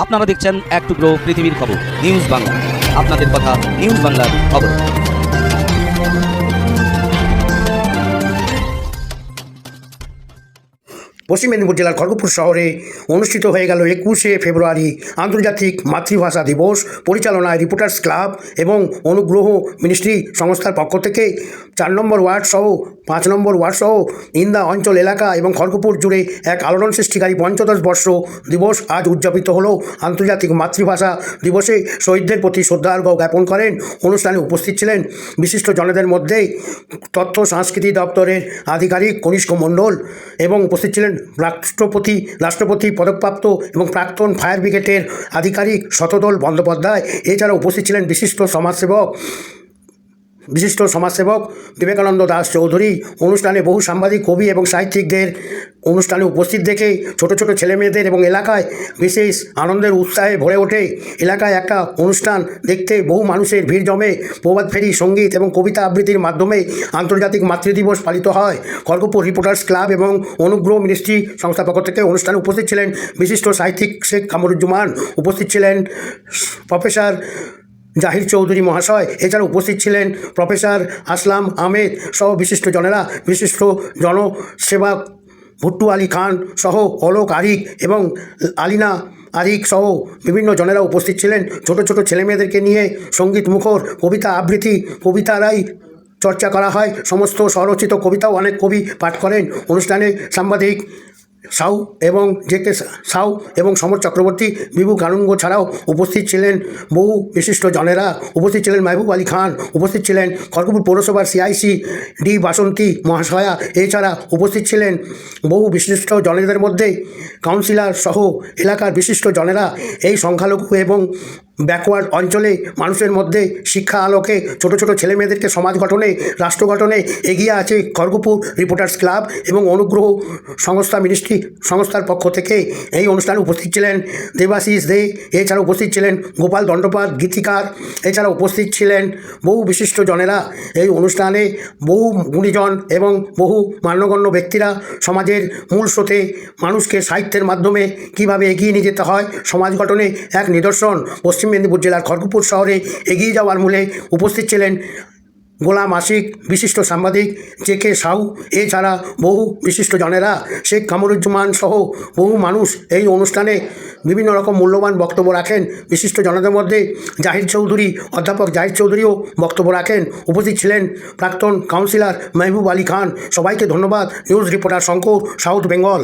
আপনারা দেখছেন এক টুকরো পৃথিবীর খবর নিউজ বাংলা। আপনাদের কথা নিউজ বাংলার খবর। পশ্চিম মেদিনীপুর জেলার খড়গপুর শহরে অনুষ্ঠিত হয়ে গেল 21শে ফেব্রুয়ারি আন্তর্জাতিক মাতৃভাষা দিবস। পরিচালনায় রিপোর্টার্স ক্লাব এবং অনুগ্রহ মিনিস্ট্রি সংস্থার পক্ষ থেকে 4 নম্বর ওয়ার্ড সহ 5 নম্বর ওয়ার্ড সহ ইন্দা অঞ্চল এলাকা এবং খড়গপুর জুড়ে এক আলোড়ন সৃষ্টিকারী 85 বর্ষ দিবস আজ উদযাপিত হলো। আন্তর্জাতিক মাতৃভাষা দিবসে শহীদদের প্রতি শ্রদ্ধার্ঘ জ্ঞাপন করেন। অনুষ্ঠানে উপস্থিত ছিলেন বিশিষ্ট জনেদের মধ্যে তথ্য সংস্কৃতি দপ্তরের আধিকারিক কনিষ্ক মণ্ডল এবং উপস্থিত ছিলেন রাষ্ট্রপতি পদকপ্রাপ্ত এবং প্রাক্তন ফায়ার ব্রিগেডের আধিকারিক শতদল বন্দ্যোপাধ্যায়। এছাড়া উপস্থিত ছিলেন বিশিষ্ট সমাজসেবক বিবেকানন্দ দাস চৌধুরী। অনুষ্ঠানে বহু সাংবাদিক, কবি এবং সাহিত্যিকদের অনুষ্ঠানে উপস্থিত দেখে ছোট ছোট ছেলেমেয়েদের এবং এলাকায় বিশেষ আনন্দের উৎসাহে ভরে ওঠে। এলাকায় একটা অনুষ্ঠান দেখতে বহু মানুষের ভিড় জমে। প্রভাত ফেরি, সঙ্গীত এবং কবিতা আবৃত্তির মাধ্যমে আন্তর্জাতিক মাতৃদিবস পালিত হয়। খড়গপুর রিপোর্টার্স ক্লাব এবং অনুগ্রহ মিনিস্ট্রি সংস্থার পক্ষ থেকে অনুষ্ঠানে উপস্থিত ছিলেন বিশিষ্ট সাহিত্যিক শেখ কামরুজ্জামান, উপস্থিত ছিলেন প্রফেসর জাহির চৌধুরী মহাশয়। এছাড়া উপস্থিত ছিলেন প্রফেসর আসলাম আহমেদ সহ বিশিষ্ট জনেরা, বিশিষ্ট জনসেবক ভুট্টু আলী খান সহ অলোক আরিক এবং আলিনা আরিক সহ বিভিন্ন জনেরা উপস্থিত ছিলেন। ছোট ছোট ছেলেমেয়েদেরকে নিয়ে সঙ্গীত মুখর কবিতা আবৃত্তি, কবিতারাই চর্চা করা হয়। সমস্ত স্বরচিত কবিতাও অনেক কবি পাঠ করেন। অনুষ্ঠানে সাংবাদিক সাউ এবং সমর চক্রবর্তী, বিভু কানুঙ্গ ছাড়াও উপস্থিত ছিলেন বহু বিশিষ্ট জনেরা। উপস্থিত ছিলেন মাহবুব আলী খান, উপস্থিত ছিলেন খড়গপুর পৌরসভার CIC ডি বাসন্তী মহাশয়া। এছাড়া উপস্থিত ছিলেন বহু বিশিষ্ট জনেদের মধ্যে কাউন্সিলর সহ এলাকার বিশিষ্ট জনেরা। এই সংখ্যালঘু এবং ব্যাকওয়ার্ড অঞ্চলে মানুষের মধ্যে শিক্ষা আলোকে ছোট ছোট ছেলেমেয়েদেরকে সমাজ গঠনে, রাষ্ট্র গঠনে এগিয়ে আছে খড়গপুর রিপোর্টার্স ক্লাব এবং অনুগ্রহ মিনিস্ট্রি সংস্থার পক্ষ থেকে। এই অনুষ্ঠানে উপস্থিত ছিলেন দেবাশিস দে, এছাড়া উপস্থিত ছিলেন গোপাল দণ্ডপাত গীতিকার। এছাড়া উপস্থিত ছিলেন বহু বিশিষ্ট জনেরা। এই অনুষ্ঠানে বহু গুণীজন এবং বহু মান্যগণ্য ব্যক্তিরা সমাজের মূল স্রোতে মানুষকে সাহিত্যের মাধ্যমে কিভাবে এগিয়ে নিয়ে যেতে হয় সমাজ গঠনে এক নিদর্শন। পশ্চিম মেদিনীপুর জেলার খড়গপুর শহরে এগিয়ে যাওয়ার মূলে উপস্থিত ছিলেন গোলাম আশিক, বিশিষ্ট সাংবাদিক JK সাউ, এছাড়া বহু বিশিষ্ট জনেরা, শেখ কামরুজ্জামান সহ বহু মানুষ এই অনুষ্ঠানে বিভিন্ন রকম মূল্যবান বক্তব্য রাখেন। বিশিষ্ট জনদের মধ্যে অধ্যাপক জাহির চৌধুরীও বক্তব্য রাখেন। উপস্থিত ছিলেন প্রাক্তন কাউন্সিলর মাহবুব আলী খান। সবাইকে ধন্যবাদ। News reporter Shankar, south Bengal.